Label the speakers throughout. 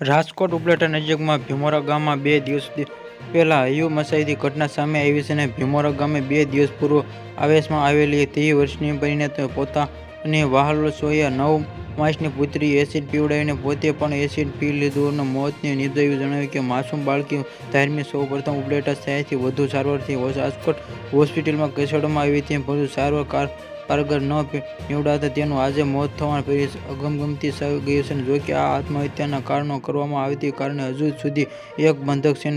Speaker 1: રાજકોટ ઉપલેટા નજીકમાં ભીમોરા ગામમાં 2 દિવસ પહેલા હૈયું મચાવતી ઘટના સામે આવી છે અને ભીમોરા ગામે 2 દિવસ પૂર્વ આવેશમાં આવેલી 30 વર્ષની પરિણીત પોતાની વહાલો સોયા 9 માસની પુત્રી એસિડ પીવડાવીને પોતે પણ એસિડ પી લીધું અને મોતને નિપજાવ્યું. જણાવ્યું કે માસૂમ બાળકી ધાર્મિક સૌપ્રથમ ઉપલેટા શહેરથી વધુ સારવારથી રાજકોટ હોસ્પિટલમાં ખસેડવામાં આવી હતી, પરંતુ સારવાર કારગર ન નીવડાતા તેનું આજે મોત થવાની પરિસ્થિતિ અગમગમતી ગઈ છે. જોકે આ આત્મહત્યાના કારણો કરવામાં આવતી કારણે હજુ સુધી એક બંધક છે.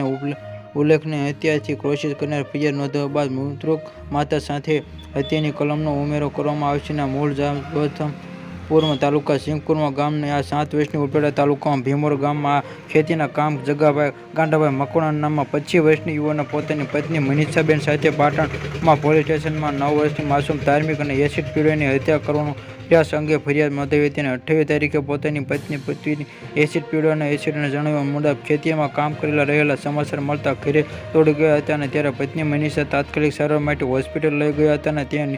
Speaker 1: ઉલ્લેખનીય હત્યાથી કોશિશ કરનાર ફરિયાદ નોંધવા બાદ મૃતક માતા સાથે હત્યાની કલમનો ઉમેરો કરવામાં આવશે. મૂળ જામજોધપુર તાલુકા સિંગપુર ગામના આ 7 વર્ષની ઉપલેટા તાલુકામાં ભીમોરા ગામમાં ખેતીના કામ જગાભાઈ ગાંડાભાઈ મકવાણા નામના 25 વર્ષની યુવાને પોતાની પત્ની મનીષાબેન સાથે પાટણમાં પોલીસ સ્ટેશનમાં 9 વર્ષની માસૂમ ધાર્મિક અને એસિડ પીવડાવીને હત્યા કરવાનો પ્રયાસ અંગે ફરિયાદ નોંધાવી હતી. 28 તારીખે પોતાની પત્ની એસિડ પીવડાવવાના એસિડના જણાવ્યા મુજબ ખેતીમાં કામ કરી રહેલા સમાચાર મળતા ઘરે દોડી ગયા હતા અને ત્યારે પત્ની મનીષા તાત્કાલિક સારવાર માટે હોસ્પિટલ લઈ ગયા હતા અને ત્યાં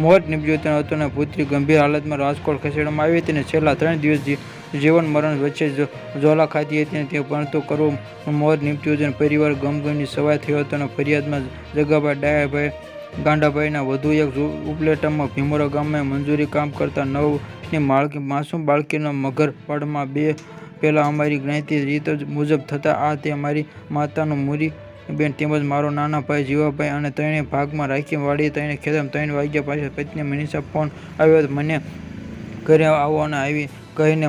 Speaker 1: મોત નીપજ્યું હતું અને પુત્રી ગંભીર હાલતમાં રાજકોટ ખસેડવામાં આવી હતી અને છેલ્લા 3 દિવસ જીવન મરણ વચ્ચે ઝોલા ખાતી હતી, પરંતુ કરવું મોત નીપજ્યું અને પરિવાર ગમગમની સવાય થયો હતો. અને ફરિયાદમાં જગાભાઈ ડાયાભાઈ ગાંડાભાઈના વધુ એક ઉપલેટામાં ભીમોરા ગામમાં મંજૂરી કામ કરતા 9 વર્ષની માસૂમ બાળકીનો મગરવાડમાં 2 પહેલા અમારી જ્ઞાતિ રીત મુજબ થતા આ તે મારી માતાનું મુરી બેન તેમજ મારો નાના ભાઈ જીવાભાઈ અને ત્રણેય ભાગમાં રાખી વાળી ખેતરમાં 3 વાગ્યા પાસે પત્ની મનીષા ફોન આવ્યો મને ઘરે આવો અને આવી કહીને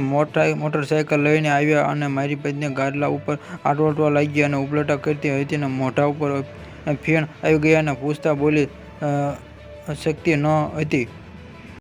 Speaker 1: મોટરસાયકલ લઈને આવ્યા અને મારી પત્ની ગાદલા ઉપર આટોટવા લાગી અને ઉપલેટા કરતી હતી અને મોઢા ઉપર ફેણ આવી ગયા અને પૂછતા બોલી શકતી ન હતી.